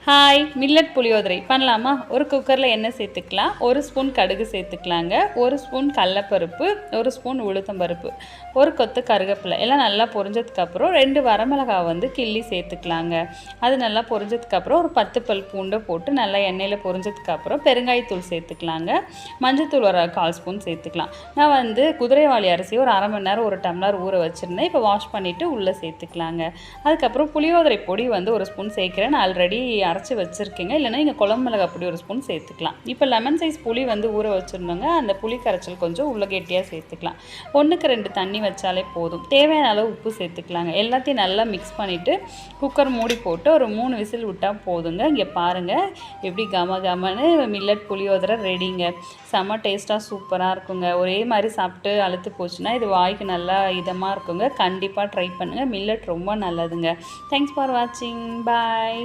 Hi, millet புளியோதரை பண்ணலாமா? ஒரு குக்கரில் எண்ணெய் சேர்த்துக்கலாம், 1 ஸ்பூன் கடுகு சேர்த்துக்கலாங்க, 1 ஸ்பூன் கடலப்பருப்பு, 1 ஸ்பூன் உளுத்தம்பருப்பு, 1 கொத்து கருவேப்பிலை எல்லாம் நல்லா பொரிஞ்சதுக்கப்புறம் 2 வரமிளகாய் வந்து கிள்ளி சேர்த்துக்கலாங்க. அது நல்லா பொரிஞ்சதுக்கப்புறம் ஒரு 10 பல் பூண்டை போட்டு நல்லா எண்ணெயில் பொரிஞ்சதுக்கப்புறம் பெருங்காயத்தூள் சேர்த்துக்கலாங்க. மஞ்சத்தூள் ஒரு 1/4 ஸ்பூன் சேர்த்துக்கலாம். நான் வந்து குதிரைவாலி அரிசி ஒரு 1/2 மணி நேரம் 1 டம்ளர் ஊற வச்சுருந்தேன். இப்போ வாஷ் பண்ணிவிட்டு உள்ளே சேர்த்துக்கலாங்க. அதுக்கப்புறம் புளியோதரை பொடி வந்து 1 ஸ்பூன் சேர்க்குறேன். நான் ஆல்ரெடி அரைச்சி வச்சுருக்கீங்க, இல்லைனா நீங்கள் குழம்பு மிளகாய் பொடி 1 ஸ்பூன் சேர்த்துக்கலாம். இப்போ லெமன் சைஸ் புளி வந்து ஊற வச்சுருந்தோங்க, அந்த புளி கரைச்சல் கொஞ்சம் உள்ள கெட்டியாக சேர்த்துக்கலாம். 1க்கு 2 தண்ணி வச்சாலே போதும். தேவையான அளவு உப்பு சேர்த்துக்கலாங்க. எல்லாத்தையும் நல்லா மிக்ஸ் பண்ணிவிட்டு குக்கர் மூடி போட்டு ஒரு 3 விசில் விட்டால் போதுங்க. இங்கே பாருங்கள் எப்படி கம கமன்னு மில்லட் புளியோதரை ரெடிங்க. செம்ம டேஸ்ட்டாக சூப்பராக இருக்குங்க. ஒரே மாதிரி சாப்பிட்டு அழுத்து போச்சுன்னா இது வாய்க்கு நல்லா இதமாக இருக்குங்க. கண்டிப்பாக ட்ரை பண்ணுங்கள். மில்லட் ரொம்ப நல்லதுங்க. தேங்க்ஸ் ஃபார் வாட்சிங். பாய்.